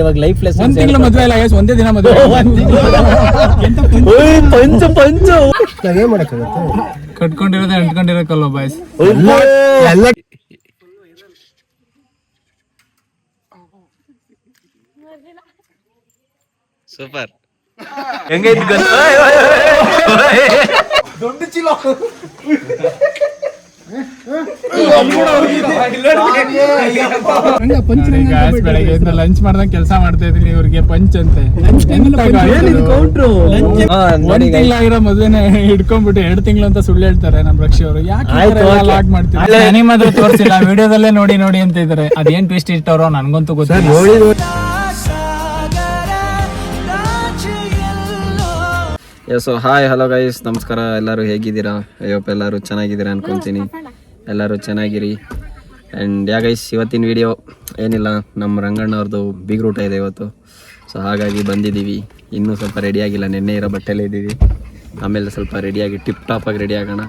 ಇವಾಗ life less ಒಂದ್ ತಿಂಗಳು ಮದ್ವೆ ಇಲ್ಲ ಒಂದೇ ದಿನ ಮದ್ವೆ ಪಂಚು ನಾವೇನ್ ಮಾಡಕ್ಕಾಗತ್ತೆ? ಕಟ್ಕೊಂಡಿರೋದೇ ಅಂಟ್ಕೊಂಡಿರಕ್ಕಲ್ವ ಬಾಯ್ಸ್. ಎಲ್ಲ ಸೂಪರ್ ಹೆಂಗೈತಿ ದೊಡ್ಡ ಚೀಲ ಬೆಳಗ್ಗೆಯಿಂದ ಲಂಚ್ ಮಾಡ್ದಂಗ್ ಕೆಲಸ ಮಾಡ್ತಾ ಇದೀನಿ. ಇವ್ರಿಗೆ ಪಂಚ್ ಅಂತೆ. ಒಂದ್ ತಿಂಗಳಾಗಿರೋ ಮದ್ವೆನೆ ಹಿಡ್ಕೊಂಡ್ಬಿಟ್ಟು 2 ತಿಂಗಳು ಅಂತ ಸುಳ್ಳು ಹೇಳ್ತಾರೆ ನಮ್ ರಕ್ಷಿ ಅವರು. ಯಾಕೆ ಲಾಗ್ ಮಾಡ್ತೀವಿ? ನಿಮ್ಮದು ತೋರಿಸಿಲ್ಲ, ವಿಡಿಯೋದಲ್ಲೇ ನೋಡಿ ನೋಡಿ ಅಂತ ಇದಾರೆ. ಅದೇನ್ ಟ್ವಿಸ್ಟ್ ಇಟ್ಟವ್ರೋ ನನ್ಗಂತೂ ಗೊತ್ತಿಲ್ಲ. ಸೊ ಹಾಯ್ ಹಲೋ ಗೈಸ್, ನಮಸ್ಕಾರ. ಎಲ್ಲರೂ ಹೇಗಿದ್ದೀರಾ? ಅಯ್ಯಪ್ಪ ಎಲ್ಲರೂ ಚೆನ್ನಾಗಿದ್ದೀರಾ ಅನ್ಕೊತೀನಿ. ಎಲ್ಲರೂ ಚೆನ್ನಾಗಿರಿ. ಆ್ಯಂಡ್ ಗೈಸ್, ಇವತ್ತಿನ ವಿಡಿಯೋ ಏನಿಲ್ಲ, ನಮ್ಮ ರಂಗಣ್ಣವ್ರದ್ದು ಬೀಗ್ರೂಟ ಇದೆ ಇವತ್ತು. ಸೊ ಹಾಗಾಗಿ ಬಂದಿದ್ದೀವಿ. ಇನ್ನೂ ಸ್ವಲ್ಪ ರೆಡಿಯಾಗಿಲ್ಲ, ನೆನ್ನೆ ಇರೋ ಬಟ್ಟೆಲ್ಲೇ ಇದ್ದೀವಿ. ಆಮೇಲೆ ಸ್ವಲ್ಪ ರೆಡಿಯಾಗಿ ಟಿಪ್ ಟಾಪಾಗಿ ರೆಡಿ ಆಗೋಣ.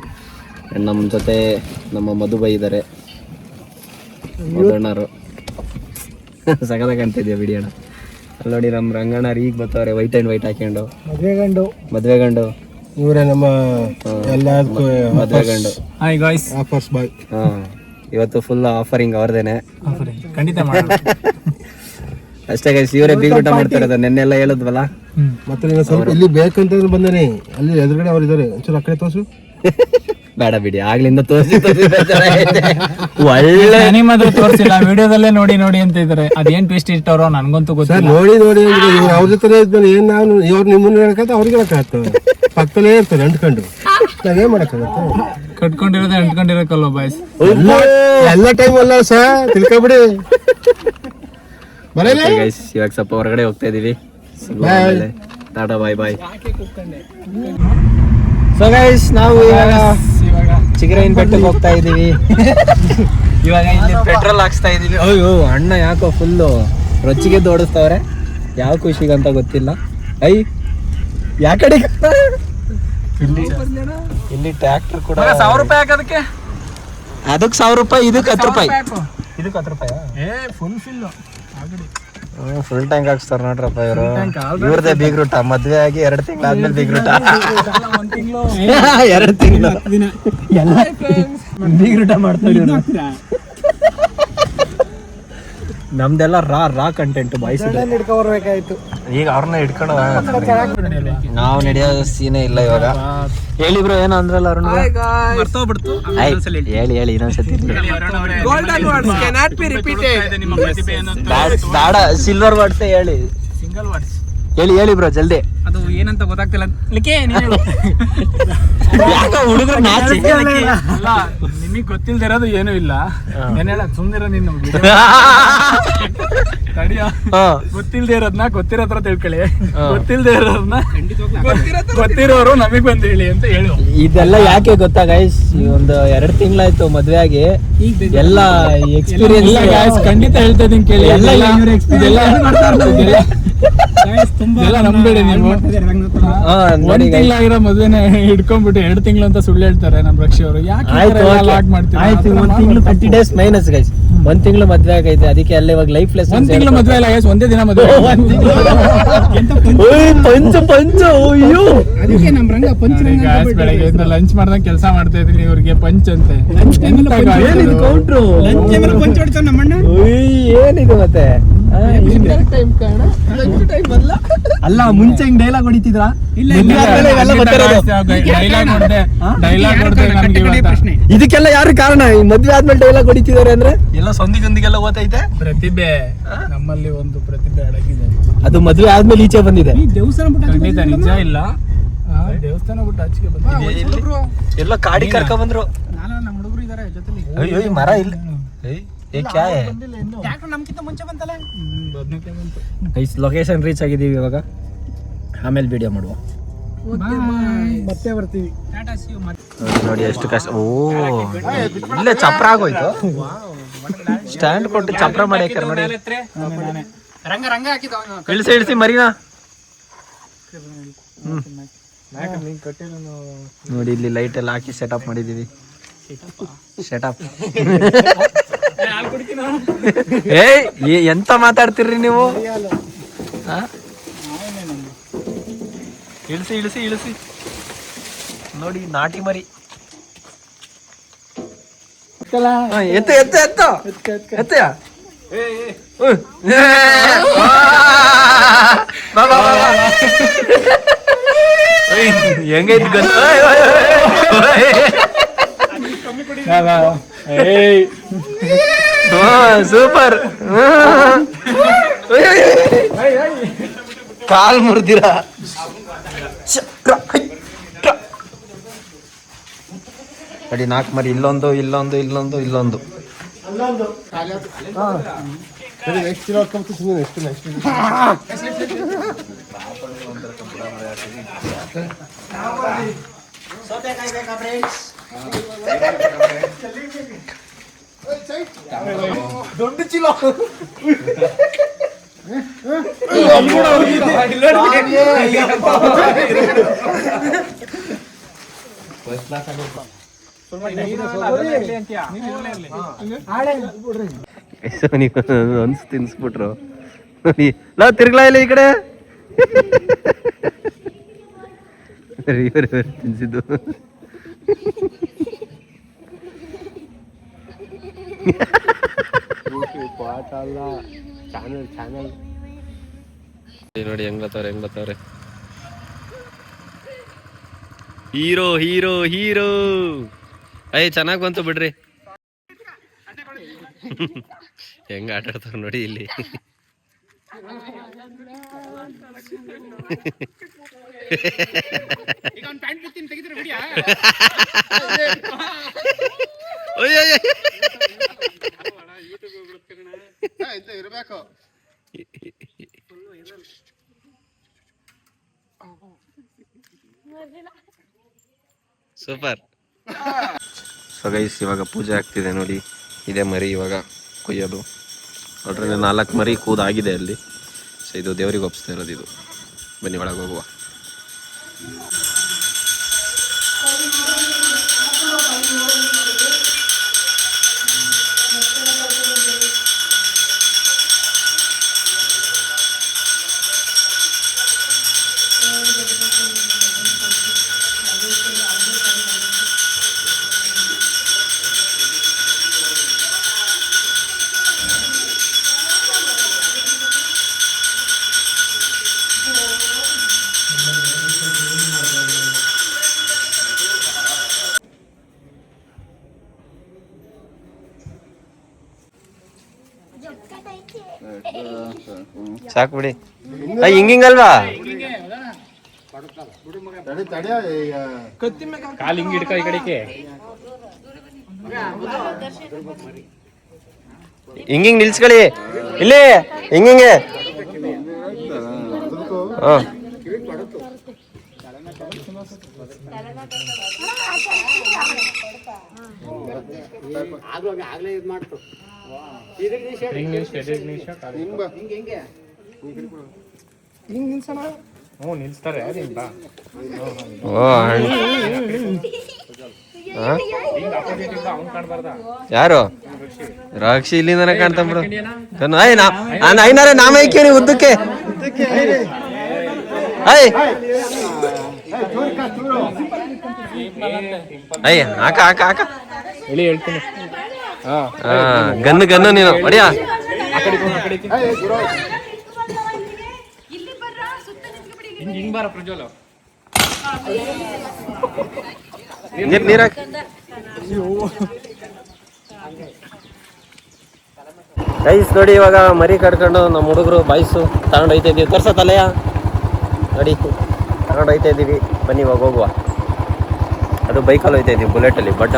ಆ್ಯಂಡ್ ನಮ್ಮ ಜೊತೆ ನಮ್ಮ ಮಧುಬೈ ಇದ್ದಾರೆ, ಮಧುಣ್ಣವರು. ಸಗದಾಗ ಅಂತಿದ್ಯಾ ವಿಡಿಯೋಣ ಅಲ್ಲಿ ನೋಡಿ. ನಮ್ಮ ರಂಗಣ್ಣರು ಈಗ ಬರ್ತಾವ್ರೆ ವೈಟ್ ಆ್ಯಂಡ್ ವೈಟ್ ಹಾಕೊಂಡು. ಮದುವೆ ಗಂಡು ಇವರೇ ನಮ್ಮ ಎಲ್ಲದಕ್ಕೂ ಮದುವೆ ಗಂಡು. ಹಾಯ್ ಗಾಯ್ಸ್, ಆಫರ್ಸ್ ಬಾಯ್. ಹಾಂ, ಇವತ್ತು ಫುಲ್ ಆಫರಿಂಗ್ ಅವ್ರದೇನೆ. ಖಂಡಿತ ಅಷ್ಟೇ ಗೈಸ್, ಇವರೇ ಬೀಗ್ರೂಟ ಮಾಡ್ತಿರೋದು. ನೆನ್ನೆಲ್ಲ ಹೇಳಿದ್ವಲ್ಲ. ಮತ್ತೆ ಸ್ವಲ್ಪ ಇಲ್ಲಿ ಬೇಕಂತ ಬಂದೇನೆ, ಅಲ್ಲಿ ಎದುರುಗಡೆ ಅವ್ರು ಇದಾರೆ. ಒಂಚೂರು ಆ ಕಡೆ ತೋರ್ಸು. ಬೇಡ ಬಿಡಿ, ಆಗ್ಲಿಂದ ತೋರಿಸಿ ಒಳ್ಳೆ ನಿಮ್ಮದು ತೋರಿಸಿಲ್ಲ, ವಿಡಿಯೋದಲ್ಲೇ ನೋಡಿ ನೋಡಿ ಅಂತ ಇದಾರೆ. ಅದೇನ್ ಟ್ವಿಸ್ಟ್ ಇಟ್ಟವ್ರೋ ನನ್ಗಂತೂ ಗೊತ್ತಿಲ್ಲ. ನೋಡಿ ನೋಡಿ ಅವ್ರ ಜೊತೆ ಇದ್ಮೇಲೆ ಏನ್ ನಾನು ಇವ್ರು ನಿಮ್ಮನ್ನ ಹೇಳಕತ್ತ ಅವ್ರಿಗೆ ಹೇಳಕ್ಕಾಗ್ತವೆ. ಪಕ್ಕದಲ್ಲೇ ಇರ್ತಾರೆ ಅಂಟ್ಕೊಂಡು. ನಾವೇನ್ ಮಾಡಕ್ಕಾಗತ್ತೆ? ಕಟ್ಕೊಂಡಿರೋದೇ ಅಂಟ್ಕೊಂಡಿರಕ್ಕಲ್ವ ಬಾಯ್ಸ್. ಎಲ್ಲ ಟೈಮ್ ಅಲ್ಲ ಸರ್, ತಿಳ್ಕೊಬಿಡಿ. ಗೈಸ್, ಇವಾಗ ಸ್ವಲ್ಪ ಹೊರಗಡೆ ಹೋಗ್ತಾ ಇದೀವಿ. ಟಾಟಾ ಬಾಯ್ ಬಾಯ್. ಸೊ ಗೈಸ್, ನಾವು ಇವಾಗ ಚಿಗರೈನ್ ಬೆಟ್ಟಕ್ಕೆ ಹೋಗ್ತಾ ಇದೀವಿ. ಇವಾಗ ಇಲ್ಲಿ ಪೆಟ್ರೋಲ್ ಹಾಕ್ಸ್ತಾ ಇದೀವಿ. ಅಯ್ಯೋ ಅಣ್ಣ ಯಾಕೋ ಫುಲ್ಲು ರೊಚ್ಚಿಗೆ ಓಡಿಸ್ತವ್ರೆ. ಯಾವ ಖುಷಿಗಂತ ಗೊತ್ತಿಲ್ಲ. ಯಾಕಡೆ ಇಲ್ಲಿ ಟ್ರ್ಯಾಕ್ಟರ್ ಕೂಡ 1000 ರೂಪಾಯಿ ಹಾಕೋದಕ್ಕೆ. ಅದಕ್ಕೆ 1000 ರೂಪಾಯಿ, ಇದಕ್ಕೆ 10 ರೂಪಾಯಿ. ಇದಕ್ಕೆ 10 ರೂಪಾಯಿ ಫುಲ್ ಫಿಲ್ ಫುಲ್ ಟ್ಯಾಂಕ್ ಹಾಕ್ಸ್ತಾರ ನೋಡ್ರಪ್ಪ ಇವರು. ಇವ್ರದೇ ಬೀಗ್ರೂಟ. ಮದ್ವೆ ಆಗಿ 2 ತಿಂಗಳು ಆದ್ಮೇಲೆ ಬೀಗ್ರೂಟ. 2 ತಿಂಗಳು ಬೀಗ್ರೂಟ ಮಾಡ್ತಾರೆ. ನಮ್ದೆಲ್ಲ ರಾ ಕಂಟೆಂಟ್ ಬಾಯ್ಸ್. ಹಿಡ್ಕೊಬರ್ಬೇಕಾಯ್ತು. ಈಗ ಅವ್ರನ್ನ ಹಿಡ್ಕೊಂಡು ನಾವು ನಡೆಯೋ ಸೀನೇ ಇಲ್ಲ ಇವಾಗ. ಹೇಳಿ ಬ್ರೋ, ಏನೋ ಅಂದ್ರಲ್ಲ ಅರುಣ್. ಹೇಳಿ ಇನ್ನೊಂದ್ಸತಿ. ಬೇಡ, ಸಿಲ್ವರ್ ವರ್ಡ್ಸ್ ಹೇಳಿ. ಸಿಂಗಲ್ ವರ್ಡ್ಸ್ ಹೇಳಿ ಬ್ರೋ ಜಲ್ದಿ. ಅದು ಏನಂತ ಗೊತ್ತಾಗ್ತಿಲ್ಲ. ಹುಡುಗರು ನಿಮಗ್ ಗೊತ್ತಿಲ್ದಿರೋದು ಏನು ಇಲ್ಲ. ಏನ್ ಹೇಳ ಸುಮ್ನಿರೋ ನೀನು. ಗೊತ್ತಿಲ್ದೇ ಇರೋದ್ನ ಗೊತ್ತಿರೋದ್ರ ತಿಳ್ಕೊಳ್ಳಿ, ಗೊತ್ತಿಲ್ದೇ ಇರೋದ್ನ ಗೊತ್ತಿರೋರು ನಮಗ್ ಬಂದ್ ಹೇಳಿ ಅಂತ ಹೇಳು. ಇದೆಲ್ಲ ಯಾಕೆ ಗೊತ್ತಾ ಗೈಸ್, ಒಂದು 2 ತಿಂಗಳಾಯ್ತು ಮದ್ವೆ ಆಗಿ. ಎಲ್ಲ ಎಕ್ಸ್ಪೀರಿಯನ್ಸ್ ಖಂಡಿತ ಹೇಳ್ತಾ ಇದೀನಿ ಕೇಳಿ. ಎಲ್ಲ ನಂಬೇಡಿ ನೀವು. 1 ತಿಂಗಳಾಗಿರೋ ಮದ್ವೆನೆ ಹಿಡ್ಕೊಂಡ್ಬಿಟ್ಟು 2 ತಿಂಗಳು ಅಂತ ಸುಳ್ಳು ಹೇಳ್ತಾರೆ ನಮ್ ರಕ್ಷಿ ಅವರು. ಯಾಕೆ ಲಾಗ್ ಮಾಡ್ತೀವಿ? 1 ತಿಂಗಳು 30 ಡೇಸ್ ಮೈನಸ್ ಗೈಸ್. 1 ತಿಂಗಳು ಮದ್ವೆ ಆಗೈತೆ, ಅದಕ್ಕೆ ಅಲ್ಲೇ ಇವಾಗ ಲೈಫ್ ಲೆಸ್. 1 ತಿಂಗಳು ಮದ್ವೆ ಇಲ್ಲ ಗೈಸ್, ಒಂದೇ ದಿನ ಮದ್ವೆ. ಪಂಚು ಅಯ್ಯೋ, ಅದಕ್ಕೆ ನಮ್ ರಂಗ ಪಂಚ್. ಬೆಳಗ್ಗೆಯಿಂದ ಲಂಚ್ ಮಾಡ್ದಂಗ್ ಕೆಲಸ ಮಾಡ್ತಾ ಇದೀನಿ. ಇವ್ರಿಗೆ ಪಂಚ್ ಅಂತೆ. ಕೌಂಟ್ರು ಏನಿದು ಮತ್ತೆ? ಅಲ್ಲ, ಮುಂಚೆ ಹಿಂಗ್ ಡೈಲಾಗ್ ಹೊಡಿತಿದ್ರ? ಇದಕ್ಕೆಲ್ಲ ಯಾರು ಕಾರಣ? ಈ ಮದ್ವೆ ಆದ್ಮೇಲೆ ಡೈಲಾಗ್ ಹೊಡಿತಿದಾರೆ ಅಂದ್ರೆ ಎಲ್ಲ ಸಂದಿಗೊಂದಿಗೆಲ್ಲ ಓದೈತೆ. ಪ್ರತಿಭೆ ನಮ್ಮಲ್ಲಿ ಒಂದು ಪ್ರತಿಭೆ ಅಡಗಿದೆ. ಅದು ಮದ್ವೆ ಆದ್ಮೇಲೆ ಈಚೆ ಬಂದಿದೆ. ಖಂಡಿತ ನಿಜ ಇಲ್ಲ. ದೇವಸ್ಥಾನ ಬಿಟ್ಟು ಆಚೆಗೆ ಬಂದಿದೆ. ಎಲ್ಲ ಕಾಡಿ ಕರ್ಕ ಬಂದ್ರು. ನಮ್ಮ ಹುಡುಗರು ಇದಾರೆ ಜೊತೆಲಿ. ಅಯ್ಯೋ ಮರ ಇಲ್ಲ. ಲೊಕೇಶನ್ ರೀಚ್ ಆಗಿದ್ದೀವಿ ಇವಾಗ. ಆಮೇಲೆ ವಿಡಿಯೋ ಮಾಡುವ. ಮತ್ತೆ ಬರ್ತೀವಿ. ನೋಡಿ ಎಷ್ಟು ಕಷ್ಟ. ಓ, ಇಲ್ಲೇ ಚಪ್ರ ಆಗೋಯ್ತು. ಸ್ಟ್ಯಾಂಡ್ ಕೊಟ್ಟು ಚಪ್ರ ಮಾಡಿ ಹಾಕ್ಯಾರ ನೋಡಿ. ಇಳಿಸಿ ಮರಿನಾ ನೋಡಿ. ಇಲ್ಲಿ ಲೈಟ್ ಎಲ್ಲ ಹಾಕಿ ಸೆಟಪ್ ಮಾಡಿದೀವಿ. ಸೆಟಪ್ ಎಂತ ಮಾತಾಡ್ತಿರ್ರಿ ನೀವು? ಇಳಿಸಿ ಇಳಿಸಿ ಇಳಿಸಿ ನೋಡಿ ನಾಟಿ ಮರಿ. ಎತ್ತ ಎತ್ತ ಎತ್ತ ಎತ್ತ ಹೆಂಗೈತಿ ಗೊತ್ತ? ಸೂಪರ್. ಕಾಲ್ ಮುರಿದಿರ. ಅಡಿ 4 ಮರಿ, ಇಲ್ಲೊಂದು ಇಲ್ಲೊಂದು ಇಲ್ಲೊಂದು ಇಲ್ಲೊಂದು. ದೊಡ್ಡ ಚೀಲ. ಅನ್ಸ್ ತಿನ್ಸ್ಬಿಟ್ರು ನೋಡಿ. ನಾವು ತಿರ್ಗ್ಲಾ ಇಲ್ಲ ಈ ಕಡೆ. ಇವರು ತಿನ್ಸಿದ್ದು. ನೋಡಿ ಹೆಂಗ್ಲತ್ತವ್ರೆ. Hero hero hero. ಚೆನ್ನಾಗ್ ಬಂತು ಬಿಡ್ರಿ. ಹೆಂಗ ಆಟ ಆಡ್ತಾರ ನೋಡಿ ಇಲ್ಲಿ. ಸೂಪರ್. ಸೊ ಗೈಸ್, ಇವಾಗ ಪೂಜೆ ಆಗ್ತಿದೆ ನೋಡಿ. ಇದೇ ಮರಿ ಇವಾಗ ಕೊಯ್ಯೋದು. ಆಲ್ರೆಡಿ 4 ಮರಿ ಕೂದಾಗಿದೆ ಅಲ್ಲಿ. ಸೊ ಇದು ದೇವರಿಗೆ ಒಪ್ಪಿಸ್ತಾ ಇರೋದು ಇದು. ಬನ್ನಿ ಒಳಗೆ ಹೋಗುವ. ಸಾಕು ಬಿಡಿ. ಹಿಂಗಿಂಗಲ್ವಾ? ಕಾಲ್ ಹಿಂಗ್ ಹಿಡ್ಕ ಈ ಕಡೆಗೆ. ಹಿಂಗಿಂಗ್ ನಿಲ್ಸ್ಕೊಳ್ಳಿ. ಇಲ್ಲಿ ಹಿಂಗಿಂಗೆ. ನಿಲ್ಸ್ತಾರೆ. ಯಾರು ರಾಕ್ಷಿ ಇಲ್ಲಿಂದಾನೆ ಕಾಣ್ತಾ ಬಿಡು. ಐನಾರೆ ನಾಮ ಇಕ್ಕೇನಿ ಉದ್ದಕ್ಕೆ. ಹಾಕ ಹಾಕ ಹಾಕ. ಹೇಳ್ತೀನಿ. ಗನ್ನು ನೀನು ಹೊಡಿಯ. ಹಿಂಗ್ ಬಾರ ಪ್ರಜ್ವಲ್. ನೀರ್ ಹಾಕಿ. ಗೈಸ್ ನೋಡಿ, ಇವಾಗ ಮರಿ ಕಟ್ಕೊಂಡು ನಮ್ಮ ಹುಡುಗರು ಬಾಯ್ಸು ತಗೊಂಡು ಹೋಯ್ತಾ ಇದೀವಿ. ತೋರ್ಸ ತಲೆಯ ನೋಡಿ, ತಗೊಂಡು ಹೋಯ್ತಾ ಇದೀವಿ. ಬನ್ನಿ ಇವಾಗ ಹೋಗುವ. ಅದು ಬೈಕಲ್ಲಿ ಹೋಯ್ತಾ ಇದೀವಿ, ಬುಲೆಟಲ್ಲಿ. ಬಡ್ಡ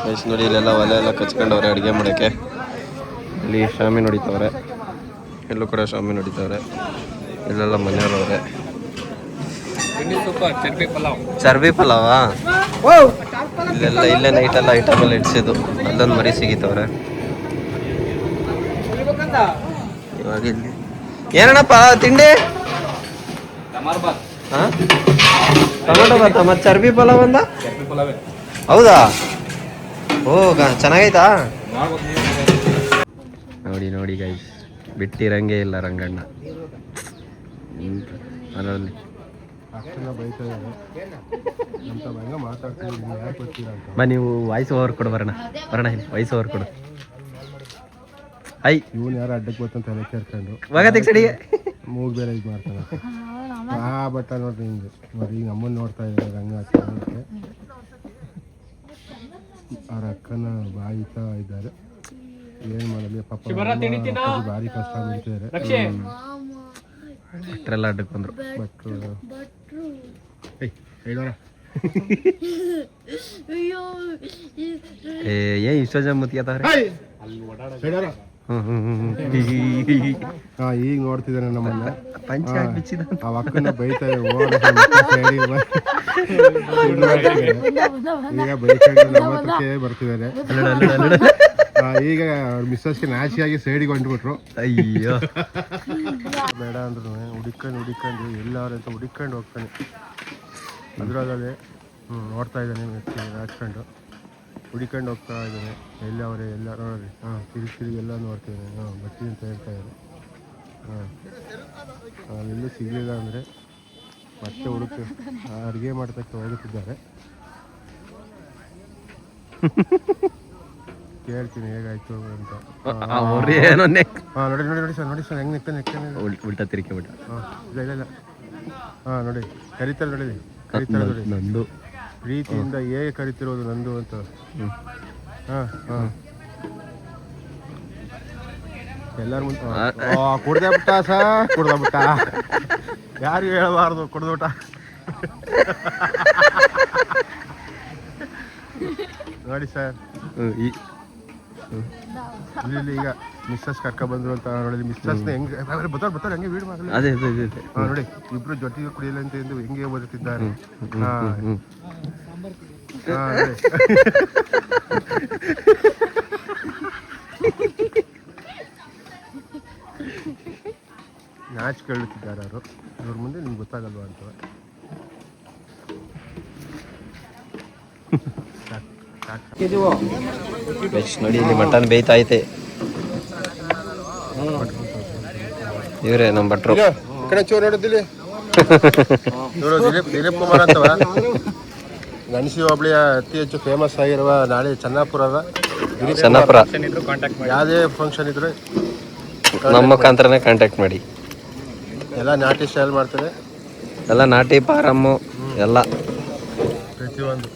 ಗೈಸ್ ನೋಡಿ, ಇಲ್ಲೆಲ್ಲ ಒಲೆ ಎಲ್ಲ ಕಚ್ಕೊಂಡವ್ರೆ ಅಡುಗೆ ಮಾಡೋಕ್ಕೆ. ಇಲ್ಲಿ ಶಾಮಿ ನೋಡಿತವ್ರೆ, ಎಲ್ಲೂ ಕೂಡ ಶಾಮಿ ನೋಡಿತವ್ರೆ. ಇಲ್ಲೆಲ್ಲ ಮನೆಯವ್ರವ್ರೆ. ಚರ್ಬಿ ಪಲಾವಾ? ಇಲ್ಲೇ ನೈಟೆಲ್ಲ ಐಟಮ್ ಎಲ್ಲ ಇಡ್ಸಿದ್ದು. ಅಲ್ಲೊಂದು ಮರಿ ಸಿಗಿತವ್ರೆ. ಇವಾಗ ಇಲ್ಲಿ ಏನಣ್ಣಪ್ಪ ತಿಂಡಿ? ಟೊಮೆಟೊ ಬಾತ ಮತ್ತೆ ಚರ್ಬಿ ಪಲಾವ್ ಅಂದ. ಹೌದಾ? ಓ ಚೆನ್ನಾಗೈತಾ? ನೋಡಿ ನೋಡಿ ಗೈಸ್, ಬಿಟ್ಟಿರಂಗೆ ಇಲ್ಲ ರಂಗಣ್ಣ. ಅದರಲ್ಲಿ ಅಷ್ಟನ್ನ ಬೈತಾ ಇದ್ದಾರೆ ಅಂತ ಭಂಗ ಮಾತಾಡ್ತೀವಿ, ನೀವು ಯಾಕೆ ಬರ್ತೀರಾ ಅಂತ. ಬಾ ನೀವು ವಾಯ್ಸ್ ಓವರ್ ಕೊಡು, ಬರೋಣ ವಾಯ್ಸ್ ಓವರ್ ಕೊಡು. ಐ ಇವನು ಯಾರು ಅಡ್ಡಕ್ಕೆ ಗೊತ್ತಂತ ತಲೆ ಕೇಳ್ಕೊಂಡು ಮಗತಿಗೆ ಸಡಿಗೆ ಮೂಗ್ ಬೇರೆ ಇದು ಮಾಡ್ತಾನೆ. ಬಟ್ಟ ನೋಡ್ರಿ ಹಿಂಗೆ ನೋಡಿ, ಈಗ ಅಮ್ಮನ ನೋಡ್ತಾ ಇದ್ದಾರೆ ರಂಗ ಹಾಕೋದಕ್ಕೆ. ಅವ್ರ ಅಕ್ಕನ ಬಾಯಿತಾ ಇದ್ದಾರೆ, ಏನು ಮಾಡಲಿ ಪಾಪ ಭಾರಿ ಕಷ್ಟ ಬೀಳ್ತಿದ್ದಾರೆ. ಬಿಟ್ರೆಲ್ಲ ಅಡ್ಡಕ್ಕೆ ಬಂದರು. ಭಟ್ರು ಹೇಳೋಣ ಏ ಇಷ್ಟೋ ಜನ ಮುತ್ತಿಯತ್ತವ್ರೆ. ಈಗ ನೋಡ್ತಿದ್ದಾನೆ ನಮ್ಮನ್ನ, ಪಂಚ ಬಿಚ್ಚಿದ ಆ ಅಕ್ಕನ ಬೈತಾ ಈಗ ಬೈಕೊಂಡು ನಮ್ಮ ಹತ್ರಕ್ಕೆ ಬರ್ತಿದ್ದಾರೆ. ಈಗ ಅವ್ರ ಮಿಸ್ಸಸ್ಗೆ ನಾಚಿಯಾಗಿ ಸೈಡಿಗೆ ಹೊಂಟ್ಬಿಟ್ರು. ಅಯ್ಯೋ ಬೇಡ ಅಂದ್ರು ಹುಡುಕೊಂಡು ಎಲ್ಲಾರು ಅಂತ ಹುಡುಕೊಂಡು ಹೋಗ್ತಾನೆ. ಅದರಲ್ಲೇ ನೋಡ್ತಾ ಇದ್ದಾನೆ, ಹಾಚ್ಕೊಂಡು ಹುಡುಕೊಂಡು ಹೋಗ್ತಾ ಇದ್ದಾನೆ. ಎಲ್ಲ ಅವರೇ ಎಲ್ಲ ನೋಡ್ರಿ, ತಿರುಗಿ ಎಲ್ಲ ನೋಡ್ತಿದ್ದಾನೆ. ಬರ್ತೀನಿ ಅಂತ ಹೇಳ್ತಾ ಇದ್ದಾರೆ. ಎಲ್ಲೂ ಸಿಗಲಿಲ್ಲ ಅಂದರೆ ಮತ್ತೆ ಅಡುಗೆ ಮಾಡ್ತಕ್ಕೆ ಹೋಗುತ್ತಿದ್ದಾರೆ. ಕೇಳ್ತೀನಿ ಹೇಗಾಯ್ತು ಅಂತ. ನೋಡಿ ಸರ್ ಹೆಂಗೆ ನೆಕ್ತಾನೆ ಉಲ್ಟಾ ತಿರುಗಿ ಬಿಟ್ಟ. ಇಲ್ಲ ನೋಡಿ ಕರಿತಾರೆ ನೋಡಿ ನಂದು ಪ್ರೀತಿಯಿಂದ ಹೇಗೆ ಕರಿತಿರೋದು ನಂದು ಅಂತ. ಎಲ್ಲಾರ ಮುಂದೆ ಕುಡ್ದ ಬಿಟ್ಟ ಯಾರು ಹೇಳಬಾರ್ದು, ಕುಡ್ದ್ಬಿಟ್ಟ. ನೋಡಿ ಸರ್, ಇಲ್ಲಿ ಈಗ ಮಿಸ್ಸಸ್ ಕರ್ಕ ಬಂದ್ರು ಅಂತ ನೋಡಿ. ಮಿಸ್ಸಸ್ನ ಹೆಂಗೆ ಬರ್ತಾರೆ ಹಂಗೆ ವೀಡ್ ಮಾಡಲ್ಲ. ಅದೇ ನೋಡಿ ಇಬ್ರು ಜೊತೆಗೆ ಕುಡಿಯಲ್ಲ ಅಂತ ಎಂದು ಹೆಂಗೆ ಬರುತ್ತಿದ್ದಾರೆ. ನಾಚಿಕೊಳ್ಳುತ್ತಿದ್ದಾರೆ ಅವರು. ಇವ್ರ ಮುಂದೆ ನಿಮ್ಗೆ ಗೊತ್ತಾಗಲ್ವಾ ಅಂತ. ನೋಡಿ ಇಲ್ಲಿ ಮಟನ್ ಬೇಯ್ತಾ ಐತೆ. ಇವ್ರೆ ನಮ್ಮ ಭಟ್ರು. ನೋಡಿದ್ದಿಲ್ಲ ದಿಲೀಪ್ ಕುಮಾರ್ ಅಂತವ ಗಣಸಿ ಹೋಬಳಿಯ ಅತಿ ಹೆಚ್ಚು ಫೇಮಸ್ ಆಗಿರುವ ನಾಳೆ ಚೆನ್ನಾಪುರದ ಯಾವುದೇ ಫಂಕ್ಷನ್ ಇದ್ರೆ ನಮ್ಮ ಮುಖಾಂತರನೇ ಕಾಂಟ್ಯಾಕ್ಟ್ ಮಾಡಿ. ಎಲ್ಲ ನಾಟಿ ಸ್ಟೈಲ್ ಮಾಡ್ತಾರೆ, ಎಲ್ಲ ನಾಟಿ ಪಾರಮ್ಮು ಎಲ್ಲ ಪ್ರತಿಯೊಂದು.